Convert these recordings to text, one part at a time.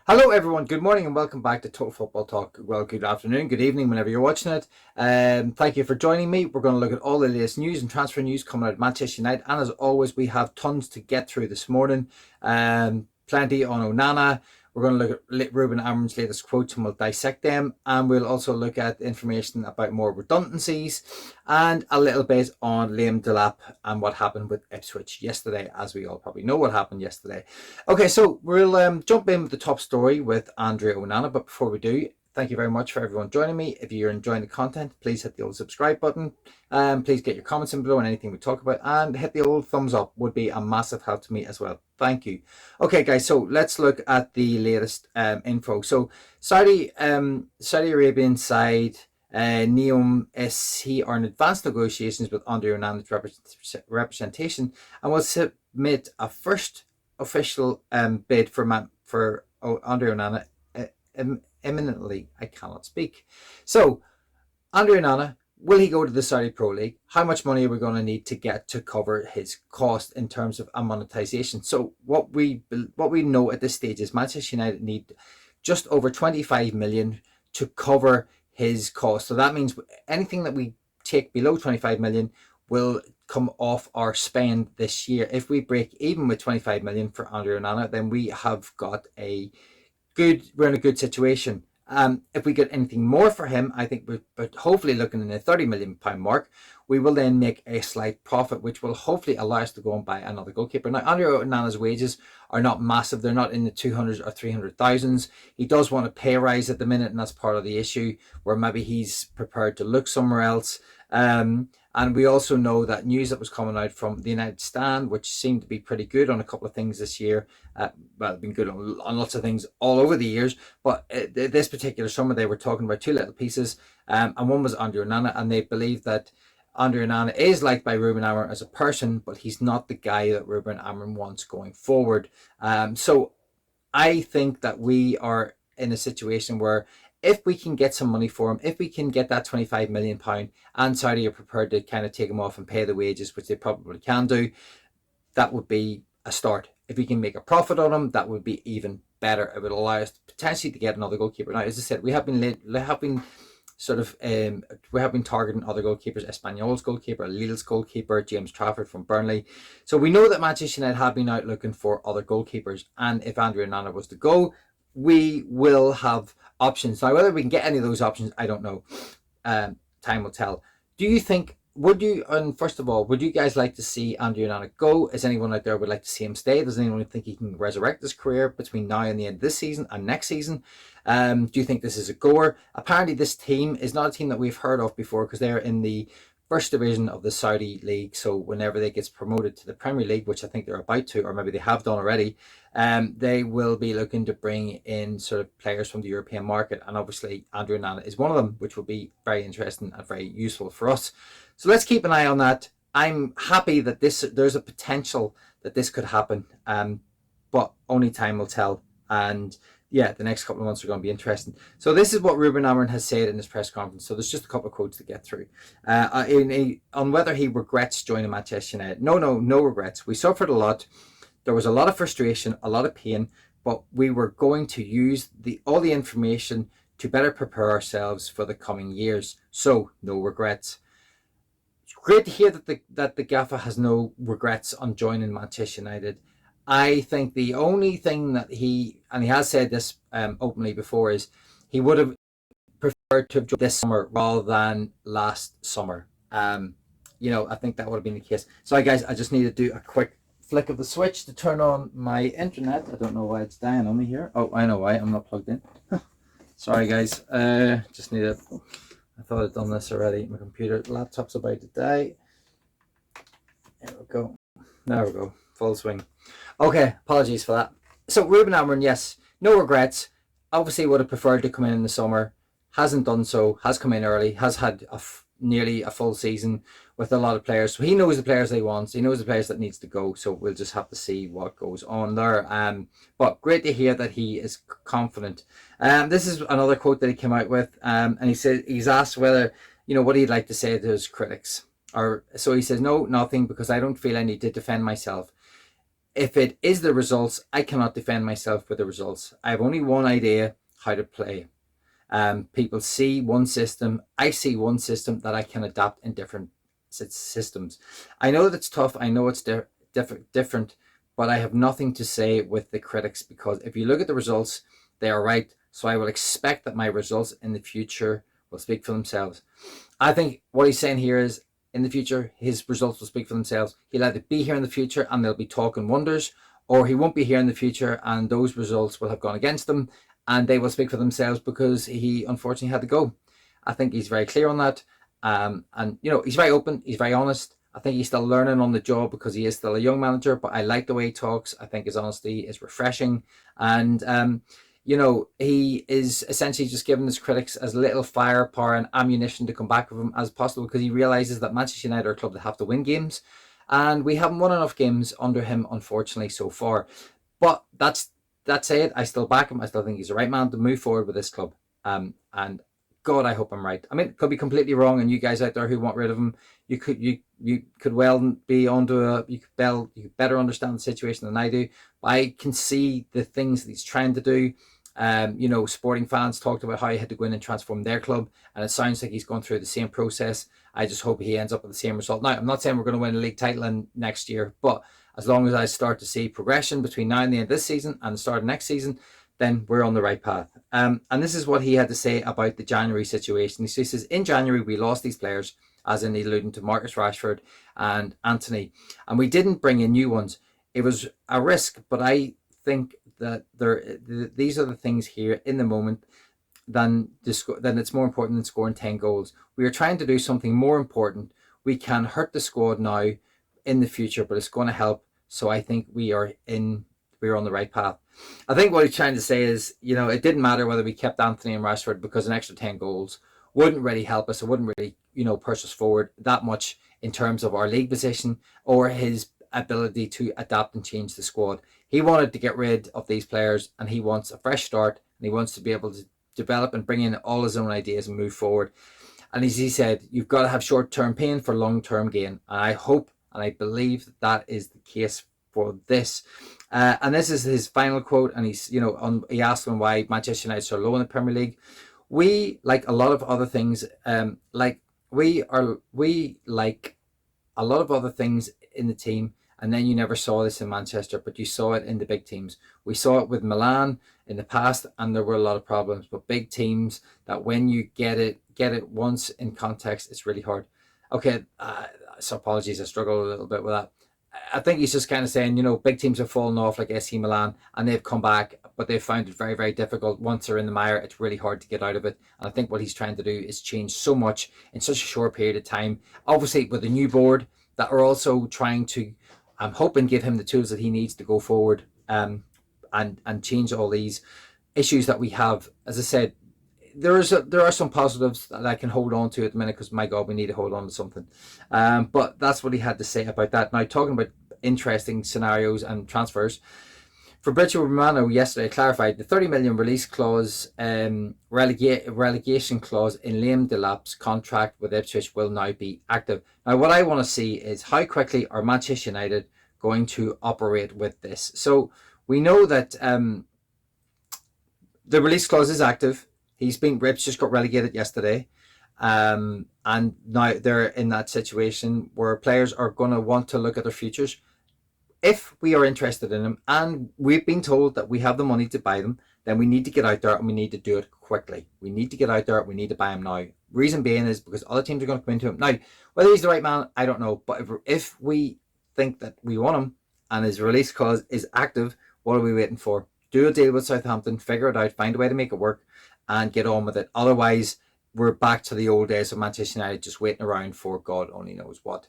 Hello, everyone. Good morning and welcome back to Total Football Talk. Well, good afternoon, good evening, whenever you're watching it. Thank you for joining me. We're going to look at all the latest news and transfer news coming out of Manchester United. And as always, we have tons to get through this morning. Plenty on Onana. We're going to look at Ruben Amorim's latest quotes and we'll dissect them. And we'll also look at information about more redundancies and a little bit on Liam Delap and what happened with Ipswich yesterday, as we all probably know what happened yesterday. Okay, so we'll jump in with the top story with Andre Onana. But before we do, thank you very much for everyone joining me. If you're enjoying the content, please hit the old subscribe button. Please get your comments in below on anything we talk about, and hit the old thumbs up would be a massive help to me as well. Thank you. Okay, guys, so let's look at the latest info. So Saudi Arabian side Neom SC are in advanced negotiations with Andre Onana's representation and will submit a first official bid for Andre Onana imminently. I cannot speak. So Andre Onana, will he go to the Saudi Pro League? How much money are we going to need to get to cover his cost in terms of monetization? So what we know at this stage is Manchester United need just over 25 million to cover his cost. So that means anything that we take below 25 million will come off our spend this year. If we break even with 25 million for Andre Onana, then we have got we're in a good situation. If we get anything more for him, I think we're hopefully looking in the £30 million mark. We will then make a slight profit, which will hopefully allow us to go and buy another goalkeeper. Now, Andre Onana's wages are not massive. They're not in the 200 or 300,000s. He does want a pay rise at the minute, and that's part of the issue, where maybe he's prepared to look somewhere else. And we also know that news that was coming out from the United stand, which seemed to be pretty good on a couple of things this year. Well, been good on lots of things all over the years, but this particular summer they were talking about two little pieces, and one was Andre Onana, and they believe that Andre Onana is liked by Ruben Amorim as a person, but he's not the guy that Ruben Amorim wants going forward. So I think that we are in a situation where if we can get some money for him, if we can get that £25 million and Saudi are prepared to kind of take him off and pay the wages, which they probably can do, that would be a start. If we can make a profit on him, that would be even better. It would allow us potentially to get another goalkeeper. Now, as I said, we have been targeting other goalkeepers, Espanyol's goalkeeper, Lille's goalkeeper, James Trafford from Burnley. So we know that Manchester United have been out looking for other goalkeepers, and if Andre Onana was to go, we will have options. Now, whether we can get any of those options, I don't know. Time will tell. Do you think, first of all, would you guys like to see Andre Onana go? Is anyone out there would like to see him stay? Does anyone think he can resurrect his career between now and the end of this season and next season? Do you think this is a goer? Apparently, this team is not a team that we've heard of before because they're in the first division of the Saudi League. So whenever they get promoted to the Premier League, which I think they're about to, or maybe they have done already, they will be looking to bring in sort of players from the European market. And obviously, Andre Onana is one of them, which will be very interesting and very useful for us. So let's keep an eye on that. I'm happy that there's a potential that this could happen, but only time will tell. And yeah, the next couple of months are going to be interesting. So this is what Ruben Amorim has said in his press conference. So there's just a couple of quotes to get through. On whether he regrets joining Manchester United. No regrets. We suffered a lot. There was a lot of frustration, a lot of pain, but we were going to use all the information to better prepare ourselves for the coming years. So no regrets. It's great to hear that the Gaffer has no regrets on joining Manchester United. I think the only thing that he has said this openly before, is he would have preferred to have joined this summer rather than last summer. I think that would have been the case. Sorry guys, I just need to do a quick flick of the switch to turn on my internet. I don't know why it's dying on me here. Oh, I know why, I'm not plugged in. Sorry guys, I thought I'd done this already. My laptop's about to die. There we go. Full swing. Okay, apologies for that. So Ruben Amorim, yes, no regrets. Obviously would have preferred to come in the summer. Hasn't done so. Has come in early. Has had nearly a full season with a lot of players. So he knows the players that he wants. He knows the players that needs to go. So we'll just have to see what goes on there. But great to hear that he is confident. This is another quote that he came out with. And he said he's asked whether what he'd like to say to his critics. So he says, no, nothing, because I don't feel I need to defend myself. If it is the results, I cannot defend myself with the results. I have only one idea how to play. People see one system. I see one system that I can adapt in different systems. I know that's tough. I know it's different, but I have nothing to say with the critics, because if you look at the results, they are right. So I will expect that my results in the future will speak for themselves. I think what he's saying here is, in the future, his results will speak for themselves. He'll either be here in the future and they'll be talking wonders, or he won't be here in the future and those results will have gone against him and they will speak for themselves because he unfortunately had to go. I think he's very clear on that. And, he's very open. He's very honest. I think he's still learning on the job because he is still a young manager, but I like the way he talks. I think his honesty is refreshing. And, he is essentially just giving his critics as little firepower and ammunition to come back with him as possible, because he realises that Manchester United are a club that have to win games. And we haven't won enough games under him, unfortunately, so far. But that's it. I still back him. I still think he's the right man to move forward with this club. And God, I hope I'm right. I mean, it could be completely wrong, and you guys out there who want rid of him, you could well be onto you could better understand the situation than I do. But I can see the things that he's trying to do. Sporting fans talked about how he had to go in and transform their club, and it sounds like he's going through the same process. I just hope he ends up with the same result. Now, I'm not saying we're going to win a league title in next year, but as long as I start to see progression between now and the end of this season and the start of next season, then we're on the right path. And this is what he had to say about the January situation. He says, in January, we lost these players, as in alluding to Marcus Rashford and Anthony, and we didn't bring in new ones. It was a risk, but I think that these are the things here in the moment then it's more important than scoring 10 goals. We are trying to do something more important. We can hurt the squad now in the future, but it's going to help. So I think we're on the right path. I think what he's trying to say is, it didn't matter whether we kept Anthony and Rashford, because an extra 10 goals wouldn't really help us. It wouldn't really, push us forward that much in terms of our league position or his ability to adapt and change the squad. He wanted to get rid of these players, and he wants a fresh start, and he wants to be able to develop and bring in all his own ideas and move forward. And as he said, you've got to have short-term pain for long-term gain. And I hope and I believe that is the case for this. And this is his final quote. And he asked him why Manchester United are so low in the Premier League. We, like a lot of other things, we like a lot of other things in the team. And then you never saw this in Manchester, but you saw it in the big teams. We saw it with Milan in the past, and there were a lot of problems. But big teams, that when you get it once in context, it's really hard. Okay, so apologies, I struggled a little bit with that. I think he's just kind of saying, big teams have fallen off like AC Milan, and they've come back, but they've found it very, very difficult. Once they're in the mire, it's really hard to get out of it. And I think what he's trying to do is change so much in such a short period of time. Obviously, with a new board that are also trying to, I'm hoping, give him the tools that he needs to go forward and change all these issues that we have. As I said, there are some positives that I can hold on to at the minute, because my God, we need to hold on to something. But that's what he had to say about that. Now, talking about interesting scenarios and transfers, Fabrizio Romano yesterday clarified the 30 million release clause, relegation clause in Liam Delap's contract with Ipswich will now be active. Now, what I want to see is how quickly are Manchester United going to operate with this. So we know that the release clause is active. Rips just got relegated yesterday. And now they're in that situation where players are going to want to look at their futures. If we are interested in them, and we've been told that we have the money to buy them, then we need to get out there and we need to do it quickly. We need to get out there. We need to buy him now. Reason being is because other teams are going to come into him. Now, whether he's the right man, I don't know. But if we think that we want him and his release clause is active, what are we waiting for? Do a deal with Southampton, figure it out, find a way to make it work, and get on with it. Otherwise, we're back to the old days of Manchester United just waiting around for God only knows what.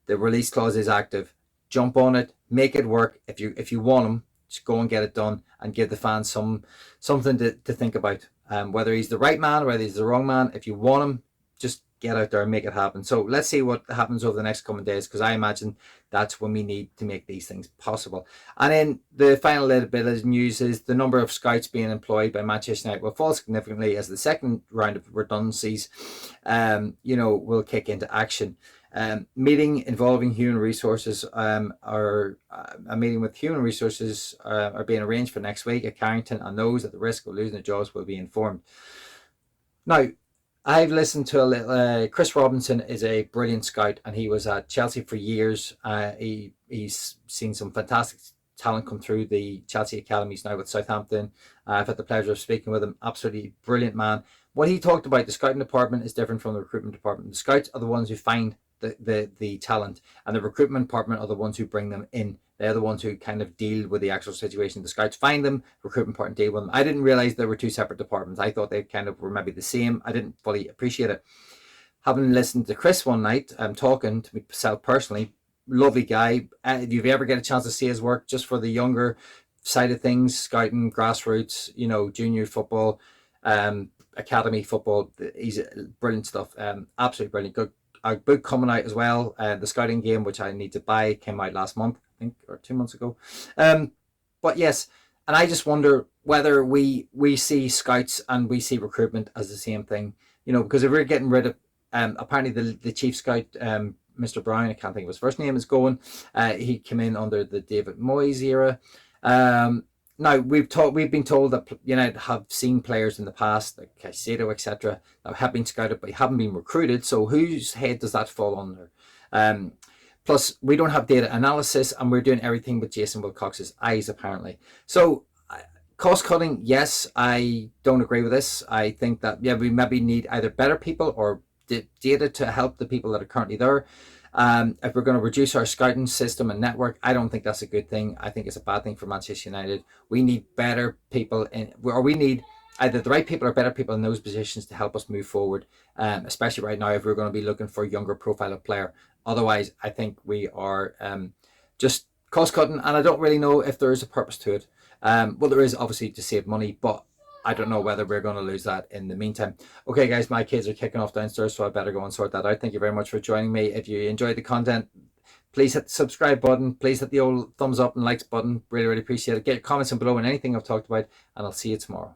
The release clause is active. Jump on it, make it work. If you want him, just go and get it done and give the fans something to think about. Whether he's the right man or whether he's the wrong man, if you want him, just get out there and make it happen. So let's see what happens over the next coming days, because I imagine that's when we need to make these things possible. And then the final little bit of news is the number of scouts being employed by Manchester United will fall significantly as the second round of redundancies will kick into action. Meeting involving human resources or a meeting with human resources are being arranged for next week at Carrington, and those at the risk of losing their jobs will be informed. Now, I've listened to a little. Chris Robinson is a brilliant scout, and he was at Chelsea for years. He's seen some fantastic talent come through the Chelsea academies now with Southampton. I've had the pleasure of speaking with him. Absolutely brilliant man. What he talked about, the scouting department is different from the recruitment department. The scouts are the ones who find the talent, and the recruitment department are the ones who bring them in. They're the ones who kind of deal with the actual situation. The scouts find them, recruitment department deal with them. I didn't realize there were two separate departments. I thought they kind of were maybe the same. I didn't fully appreciate it. Having listened to Chris one night, talking to myself personally, lovely guy. If you ever get a chance to see his work, just for the younger side of things, scouting, grassroots, junior football, academy football, he's brilliant stuff. Absolutely brilliant. Good. A book coming out as well, the scouting game, which I need to buy, came out last month, I think, or 2 months ago. But yes, and I just wonder whether we see scouts and we see recruitment as the same thing, because if we're getting rid of, apparently the chief scout, Mr. Brown, I can't think of his first name, is going. He came in under the David Moyes era. Now we've been told that United have seen players in the past, like Caicedo, etc., that have been scouted but haven't been recruited. So whose head does that fall under? Plus, we don't have data analysis, and we're doing everything with Jason Wilcox's eyes, apparently. So cost cutting, yes, I don't agree with this. I think that we maybe need either better people or data to help the people that are currently there. If we're going to reduce our scouting system and network, I don't think that's a good thing. I think it's a bad thing for Manchester United. We need better people or we need either the right people or better people in those positions to help us move forward, especially right now if we're going to be looking for a younger profile of player. Otherwise, I think we are just cost cutting, and I don't really know if there is a purpose to it. Well, there is obviously to save money, but I don't know whether we're going to lose that in the meantime. Okay, guys, my kids are kicking off downstairs, so I better go and sort that out. Thank you very much for joining me. If you enjoyed the content, please hit the subscribe button. Please hit the old thumbs up and likes button. Really, really appreciate it. Get your comments in below on anything I've talked about, and I'll see you tomorrow.